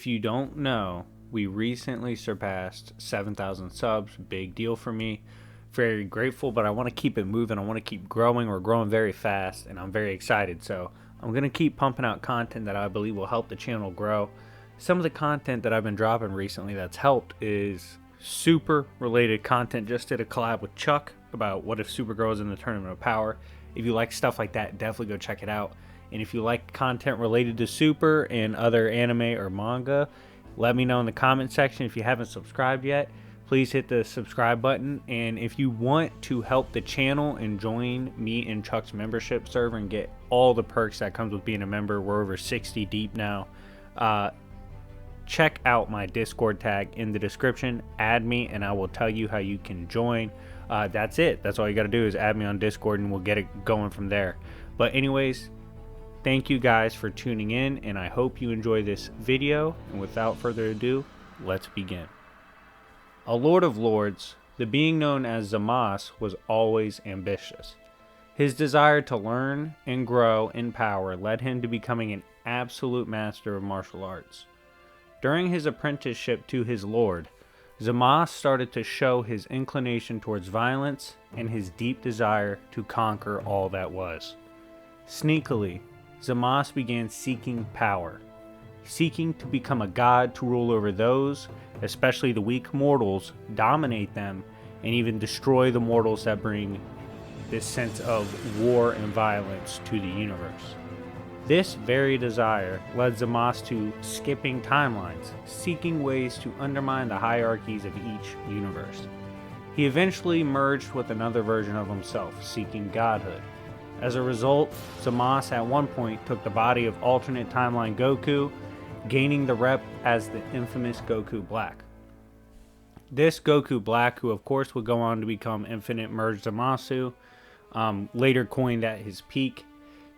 If you don't know, we recently surpassed 7,000 subs. Big deal for me. Very grateful, but I want to keep it moving. I want to keep growing. We're growing very fast, and I'm very excited. So I'm going to keep pumping out content that I believe will help the channel grow. Some of the content that I've been dropping recently that's helped is super related content. Just did a collab with Chuck about what if Super grows in the Tournament of Power. If you like stuff like that, definitely go check it out. And if you like content related to Super and other anime or manga, let me know in the comment section. If you haven't subscribed yet, please hit the subscribe button. And if you want to help the channel and join me and Chuck's membership server and get all the perks that comes with being a member, we're over 60 deep now. Check out my Discord tag in the description. Add me and I will tell you how you can join. That's it. That's all you got to do is add me on Discord and we'll get it going from there. But anyways, thank you guys for tuning in, and I hope you enjoy this video. And without further ado, let's begin. A Lord of Lords, the being known as Zamasu was always ambitious. His desire to learn and grow in power led him to becoming an absolute master of martial arts. During his apprenticeship to his lord, Zamasu started to show his inclination towards violence and his deep desire to conquer all that was. Sneakily, Zamasu began seeking power, seeking to become a god to rule over those, especially the weak mortals, dominate them, and even destroy the mortals that bring this sense of war and violence to the universe. This very desire led Zamasu to skipping timelines, seeking ways to undermine the hierarchies of each universe. He eventually merged with another version of himself, seeking godhood. As a result, Zamasu at one point took the body of alternate timeline Goku, gaining the rep as the infamous Goku Black. This Goku Black, who of course would go on to become Infinite Merge Zamasu, later coined at his peak,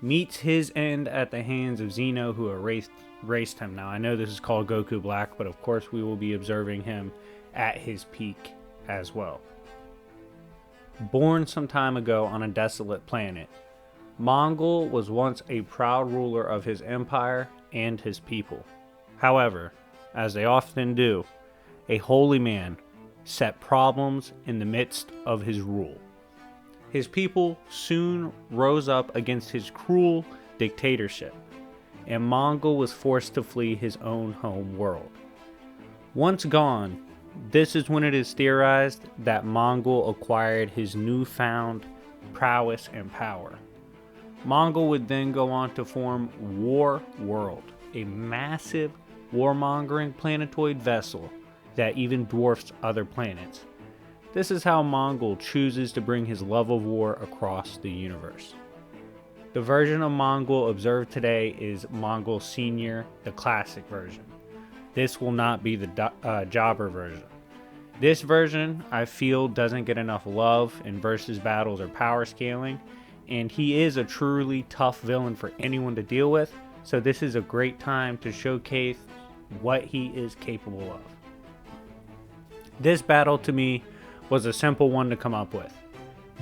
meets his end at the hands of Zeno, who erased him. Now I know this is called Goku Black, but of course we will be observing him at his peak as well. Born some time ago on a desolate planet, Mongul was once a proud ruler of his empire and his people. However, as they often do, a holy man set problems in the midst of his rule. His people soon rose up against his cruel dictatorship, and Mongul was forced to flee his own home world. Once gone, this is when it is theorized that Mongul acquired his newfound prowess and power. Mongul would then go on to form War World, a massive warmongering planetoid vessel that even dwarfs other planets. This is how Mongul chooses to bring his love of war across the universe. The version of Mongul observed today is Mongul Senior, the classic version. This will not be the jobber version. This version, I feel, doesn't get enough love in versus battles or power scaling, and he is a truly tough villain for anyone to deal with, so this is a great time to showcase what he is capable of. This battle to me was a simple one to come up with.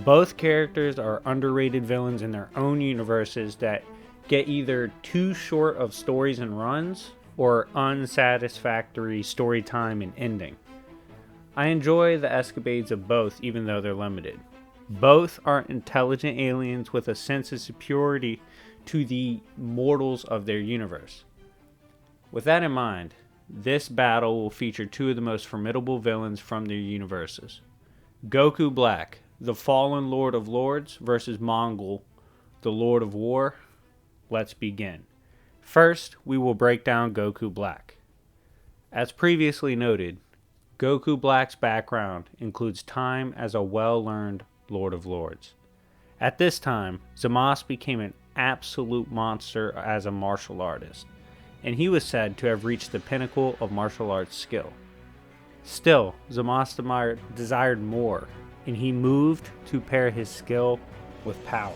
Both characters are underrated villains in their own universes that get either too short of stories and runs or unsatisfactory story time and ending. I enjoy the escapades of both even though they're limited. Both are intelligent aliens with a sense of superiority to the mortals of their universe. With that in mind, this battle will feature two of the most formidable villains from their universes. Goku Black, the fallen Lord of Lords, versus Mongul, the Lord of War. Let's begin. First, we will break down Goku Black. As previously noted, Goku Black's background includes time as a well-learned Lord of Lords. At this time, Zamasu became an absolute monster as a martial artist, and he was said to have reached the pinnacle of martial arts skill. Still, Zamasu desired more, and he moved to pair his skill with power.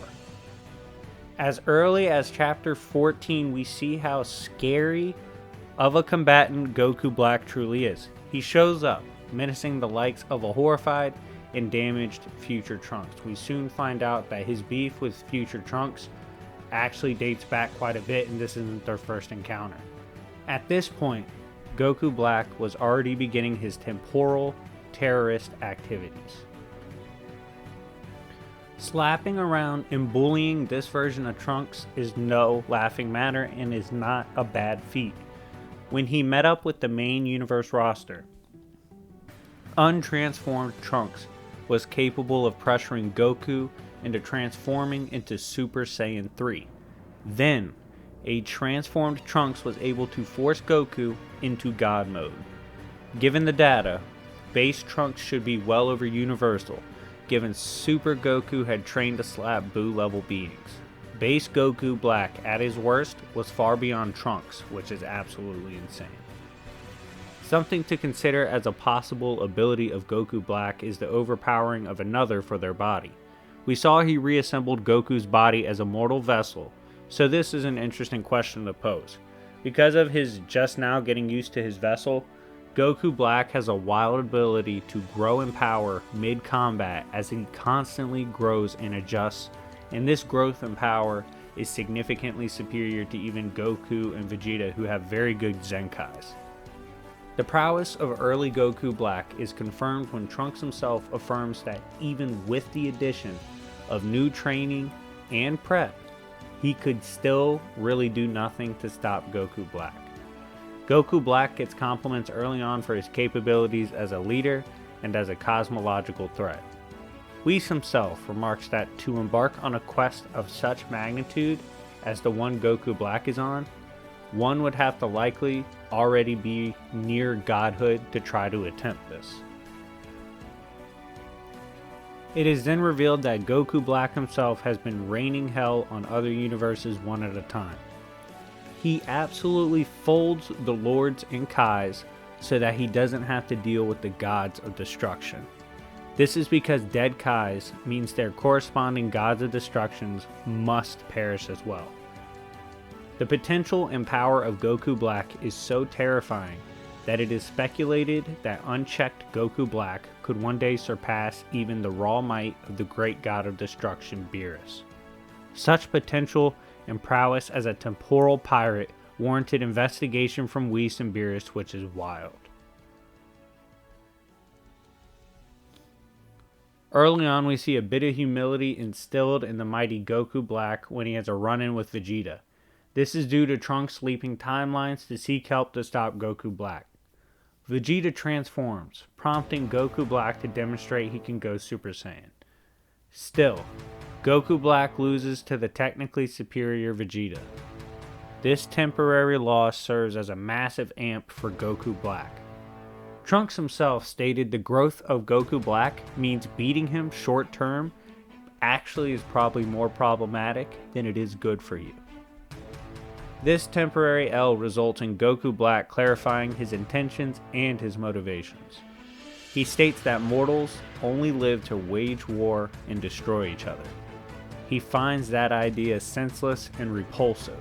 As early as chapter 14, we see how scary of a combatant Goku Black truly is. He shows up, menacing the likes of a horrified and damaged future Trunks. We soon find out that his beef with future Trunks actually dates back quite a bit, and this isn't their first encounter. At this point, Goku Black was already beginning his temporal terrorist activities. Slapping around and bullying this version of Trunks is no laughing matter and is not a bad feat. When he met up with the main universe roster, untransformed Trunks was capable of pressuring Goku into transforming into Super Saiyan 3. Then, a transformed Trunks was able to force Goku into God mode. Given the data, base Trunks should be well over universal, given Super Goku had trained to slap Buu level beings. Base Goku Black at his worst was far beyond Trunks, which is absolutely insane. Something to consider as a possible ability of Goku Black is the overpowering of another for their body. We saw he reassembled Goku's body as a mortal vessel, so this is an interesting question to pose. Because of his just now getting used to his vessel, Goku Black has a wild ability to grow in power mid-combat as he constantly grows and adjusts, and this growth in power is significantly superior to even Goku and Vegeta, who have very good Zenkais. The prowess of early Goku Black is confirmed when Trunks himself affirms that even with the addition of new training and prep, he could still really do nothing to stop Goku Black. Goku Black gets compliments early on for his capabilities as a leader and as a cosmological threat. Whis himself remarks that to embark on a quest of such magnitude as the one Goku Black is on, one would have to likely already be near godhood to try to attempt this. It is then revealed that Goku Black himself has been raining hell on other universes one at a time. He absolutely folds the Lords and Kais so that he doesn't have to deal with the gods of destruction. This is because dead Kais means their corresponding gods of destructions must perish as well. The potential and power of Goku Black is so terrifying that it is speculated that unchecked Goku Black could one day surpass even the raw might of the great god of destruction, Beerus. Such potential and prowess as a temporal pirate warranted investigation from Whis and Beerus, which is wild. Early on, we see a bit of humility instilled in the mighty Goku Black when he has a run-in with Vegeta. This is due to Trunks leaping timelines to seek help to stop Goku Black. Vegeta transforms, prompting Goku Black to demonstrate he can go Super Saiyan. Still, Goku Black loses to the technically superior Vegeta. This temporary loss serves as a massive amp for Goku Black. Trunks himself stated the growth of Goku Black means beating him short term actually is probably more problematic than it is good for you. This temporary L results in Goku Black clarifying his intentions and his motivations. He states that mortals only live to wage war and destroy each other. He finds that idea senseless and repulsive.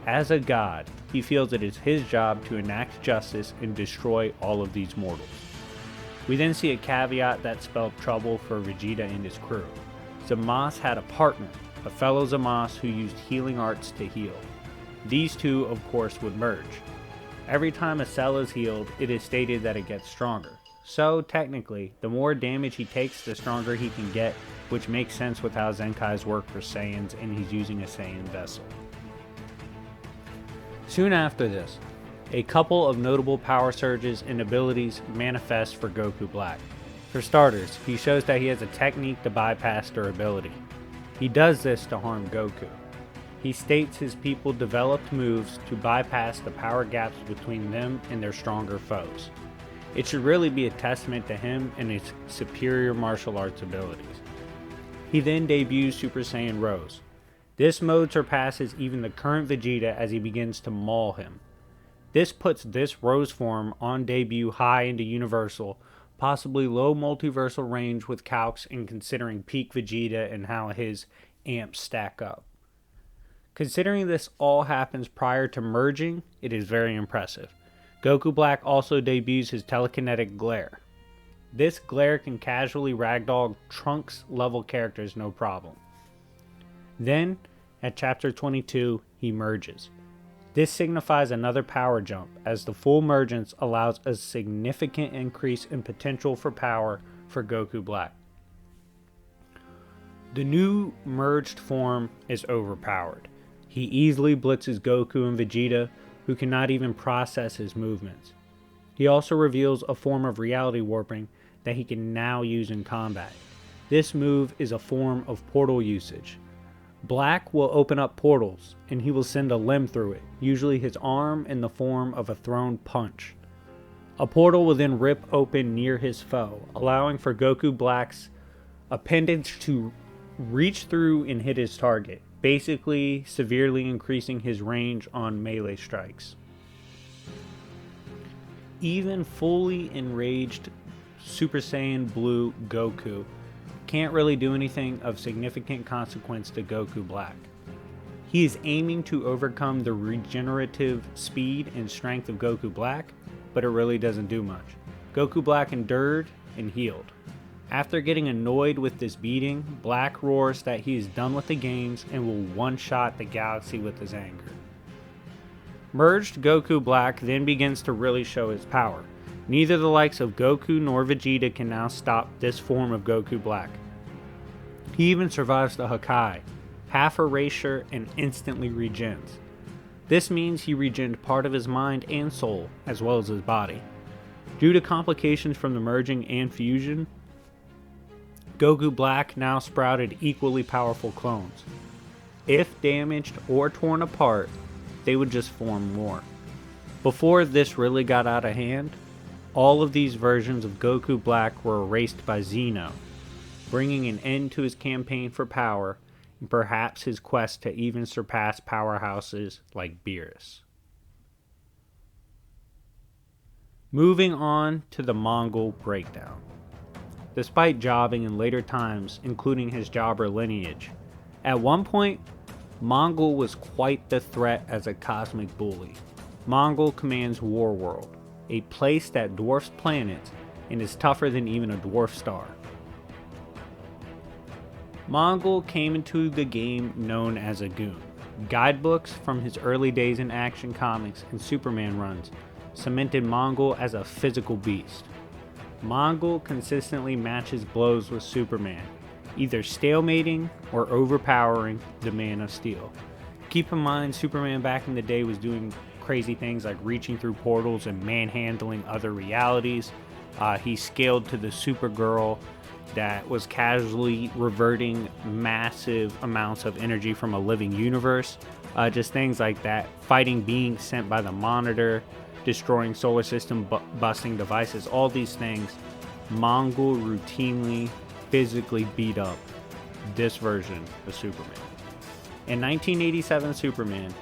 As a god, he feels it is his job to enact justice and destroy all of these mortals. We then see a caveat that spelled trouble for Vegeta and his crew. Zamasu had a partner, a fellow Zamasu who used healing arts to heal. These two, of course, would merge. Every time a cell is healed, it is stated that it gets stronger. So, technically, the more damage he takes, the stronger he can get, which makes sense with how Zenkais work for Saiyans, and he's using a Saiyan vessel. Soon after this, a couple of notable power surges and abilities manifest for Goku Black. For starters, he shows that he has a technique to bypass durability. He does this to harm Goku. He states his people developed moves to bypass the power gaps between them and their stronger foes. It should really be a testament to him and his superior martial arts abilities. He then debuts Super Saiyan Rose. This mode surpasses even the current Vegeta as he begins to maul him. This puts this Rose form on debut high into Universal, possibly low multiversal range with calcs and considering peak Vegeta and how his amps stack up. Considering this all happens prior to merging, it is very impressive. Goku Black also debuts his telekinetic glare. This glare can casually ragdoll Trunks level characters no problem. Then, at chapter 22, he merges. This signifies another power jump, as the full mergence allows a significant increase in potential for power for Goku Black. The new merged form is overpowered. He easily blitzes Goku and Vegeta, who cannot even process his movements. He also reveals a form of reality warping that he can now use in combat. This move is a form of portal usage. Black will open up portals, and he will send a limb through it, usually his arm in the form of a thrown punch. A portal will then rip open near his foe, allowing for Goku Black's appendage to reach through and hit his target, basically severely increasing his range on melee strikes. Even fully enraged Super Saiyan Blue Goku can't really do anything of significant consequence to Goku Black. He is aiming to overcome the regenerative speed and strength of Goku Black, but it really doesn't do much. Goku Black endured and healed. After getting annoyed with this beating, Black roars that he is done with the games and will one-shot the galaxy with his anger. Merged Goku Black then begins to really show his power. Neither the likes of Goku nor Vegeta can now stop this form of Goku Black. He even survives the Hakai, half erasure, and instantly regens. This means he regened part of his mind and soul, as well as his body. Due to complications from the merging and fusion, Goku Black now sprouted equally powerful clones. If damaged or torn apart, they would just form more. Before this really got out of hand, all of these versions of Goku Black were erased by Xeno, bringing an end to his campaign for power and perhaps his quest to even surpass powerhouses like Beerus. Moving on to the Mongol breakdown. Despite jobbing in later times, including his jobber lineage, at one point, Mongul was quite the threat as a cosmic bully. Mongul commands Warworld, a place that dwarfs planets and is tougher than even a dwarf star. Mongul came into the game known as a goon. Guidebooks from his early days in Action Comics and Superman runs cemented Mongul as a physical beast. Mongul consistently matches blows with Superman, either stalemating or overpowering the Man of Steel. Keep in mind, Superman back in the day was doing crazy things like reaching through portals and manhandling other realities. He scaled to the Supergirl that was casually reverting massive amounts of energy from a living universe. Just things like that. Fighting beings sent by the Monitor, destroying solar system busting devices, all these things. Mongul routinely physically beat up this version of Superman. In 1987 Superman,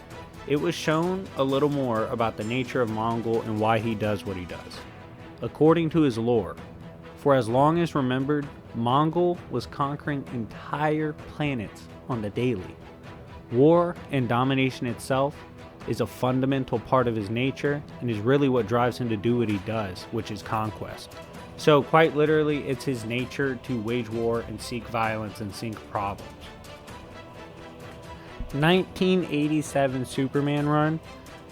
it was shown a little more about the nature of Mongul and why he does what he does. According to his lore, for as long as remembered, Mongul was conquering entire planets on the daily. War and domination itself is a fundamental part of his nature and is really what drives him to do what he does, which is conquest. So quite literally, it's his nature to wage war and seek violence and seek problems. 1987 Superman run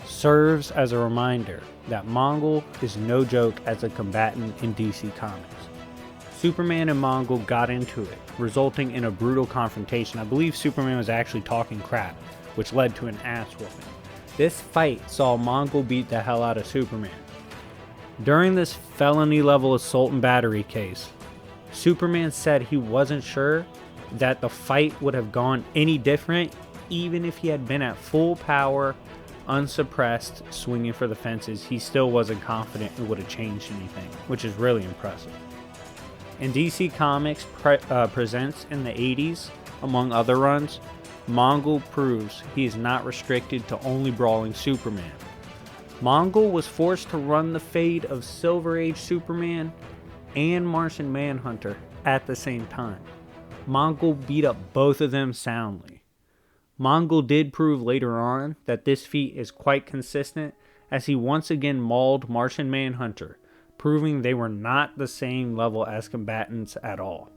serves as a reminder that Mongul is no joke as a combatant in DC Comics. Superman and Mongul got into it, resulting in a brutal confrontation. I believe Superman was actually talking crap, which led to an ass whooping. This fight saw Mongul beat the hell out of Superman. During this felony level assault and battery case, Superman said he wasn't sure that the fight would have gone any different even if he had been at full power, unsuppressed, swinging for the fences. He still wasn't confident it would have changed anything, which is really impressive. And DC Comics presents in the 80s, among other runs, Mongul proves he is not restricted to only brawling Superman. Mongul was forced to run the fade of Silver Age Superman and Martian Manhunter at the same time. Mongul beat up both of them soundly. Mongul did prove later on that this feat is quite consistent, as he once again mauled Martian Manhunter, proving they were not the same level as combatants at all.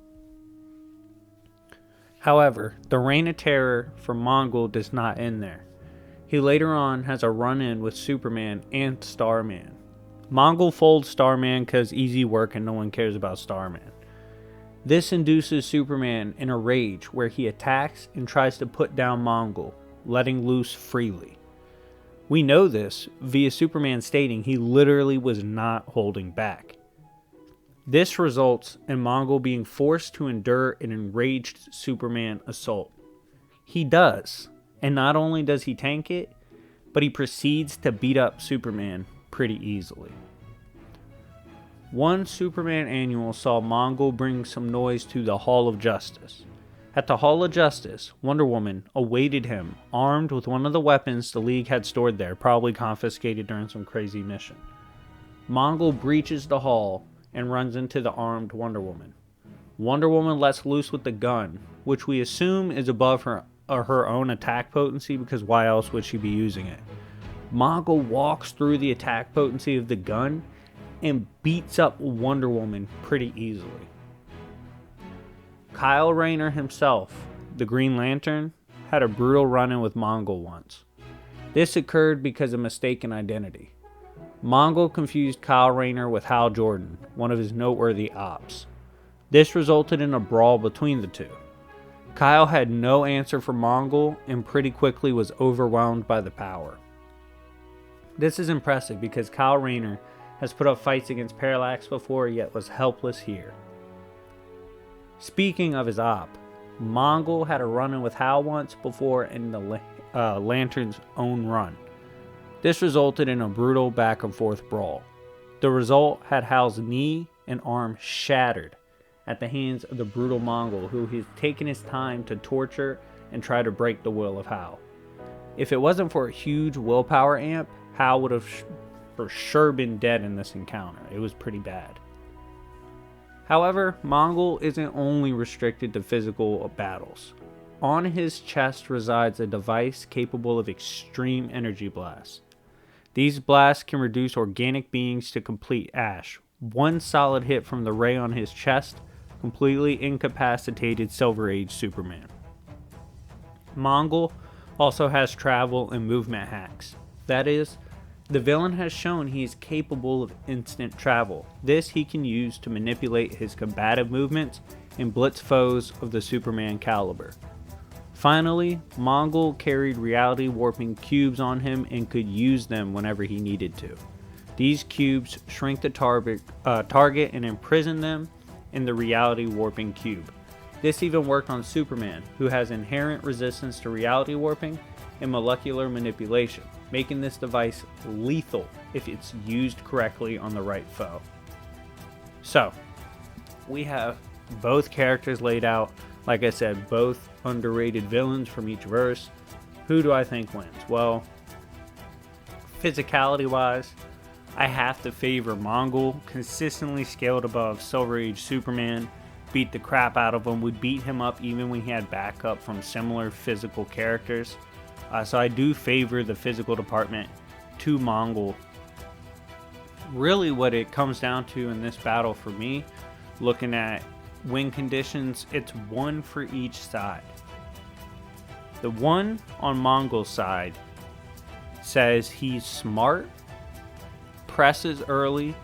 However, the reign of terror for Mongul does not end there. He later on has a run-in with Superman and Starman. Mongul folds Starman because easy work and no one cares about Starman. This induces Superman in a rage where he attacks and tries to put down Mongul, letting loose freely. We know this via Superman stating he literally was not holding back. This results in Mongul being forced to endure an enraged Superman assault. He does, and not only does he tank it, but he proceeds to beat up Superman pretty easily. One Superman annual saw Mongul bring some noise to the Hall of Justice. At the Hall of Justice, Wonder Woman awaited him, armed with one of the weapons the League had stored there, probably confiscated during some crazy mission. Mongul breaches the hall and runs into the armed Wonder Woman. Wonder Woman lets loose with the gun, which we assume is above her own attack potency, because why else would she be using it? Mongul walks through the attack potency of the gun and beats up Wonder Woman pretty easily. Kyle Rayner himself, the Green Lantern, had a brutal run-in with Mongul once. This occurred because of mistaken identity. Mongul confused Kyle Rayner with Hal Jordan, one of his noteworthy ops. This resulted in a brawl between the two. Kyle had no answer for Mongul and pretty quickly was overwhelmed by the power. This is impressive because Kyle Rayner has put up fights against Parallax before, yet was helpless here. Speaking of his op, Mongul had a run-in with Hal once before in the Lantern's own run. This resulted in a brutal back and forth brawl. The result had Hal's knee and arm shattered at the hands of the brutal Mongul, who has taken his time to torture and try to break the will of Hal. If it wasn't for a huge willpower amp, Hal would have for sure been dead in this encounter. It was pretty bad. However, Mongul isn't only restricted to physical battles. On his chest resides a device capable of extreme energy blasts. These blasts can reduce organic beings to complete ash. One solid hit from the ray on his chest completely incapacitated Silver Age Superman. Mongul also has travel and movement hacks. That is, the villain has shown he is capable of instant travel. This he can use to manipulate his combative movements and blitz foes of the Superman caliber. Finally, Mongul carried reality warping cubes on him and could use them whenever he needed to. These cubes shrink the target and imprison them in the reality warping cube. This even worked on Superman, who has inherent resistance to reality warping and molecular manipulation, making this device lethal if it's used correctly on the right foe. So, we have both characters laid out. Like I said, both underrated villains from each verse. Who do I think wins? Well, physicality-wise, I have to favor Mongul. Consistently scaled above Silver Age Superman. Beat the crap out of him. Would beat him up even when he had backup from similar physical characters. So I do favor the physical department to Mongul. Really what it comes down to in this battle for me, looking at win conditions, it's one for each side. The one on Mongul's side says he's smart, presses early,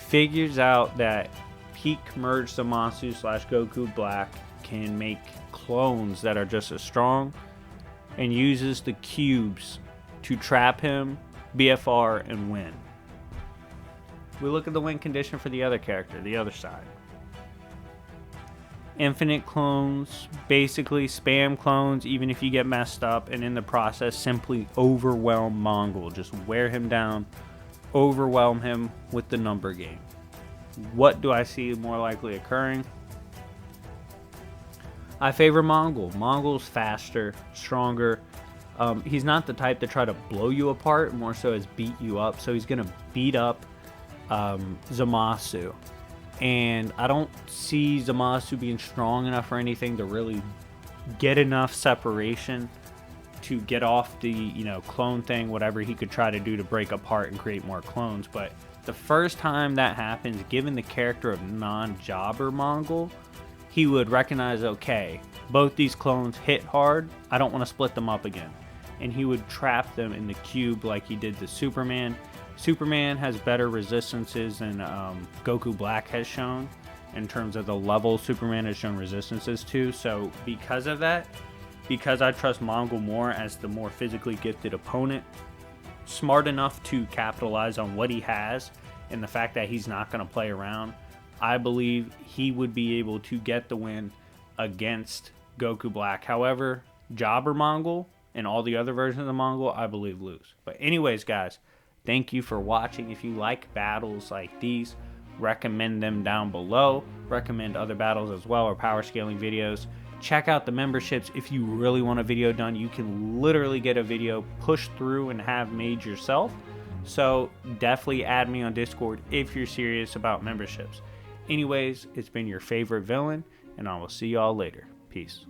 figures out that peak merge Zamasu / Goku Black can make clones that are just as strong, and uses the cubes to trap him, BFR, and win. We look at the win condition for the other character, the other side. Infinite clones, basically spam clones even if you get messed up, and in the process simply overwhelm Mongul. Just wear him down, overwhelm him with the number game. What do I see more likely occurring? I favor Mongul. Mongul's faster, stronger. He's not the type to try to blow you apart, more so as beat you up. So he's going to beat up Zamasu. And I don't see Zamasu being strong enough or anything to really get enough separation to get off the, clone thing, whatever he could try to do to break apart and create more clones. But the first time that happens, given the character of non-jobber Mongul, he would recognize, okay, both these clones hit hard, I don't want to split them up again. and he would trap them in the cube like he did to Superman. Superman has better resistances than Goku Black has shown in terms of the level Superman has shown resistances to. So because of that, because I trust Mongul more as the more physically gifted opponent, smart enough to capitalize on what he has and the fact that he's not going to play around, I believe he would be able to get the win against Goku Black. However, Jobber Mongul and all the other versions of Mongul, I believe, lose. But anyways, guys, thank you for watching. If you like battles like these, recommend them down below. Recommend other battles as well, or power scaling videos. Check out the memberships. If you really want a video done, you can literally get a video pushed through and have made yourself. So definitely add me on Discord if you're serious about memberships. Anyways, it's been your favorite villain, and I will see y'all later. Peace.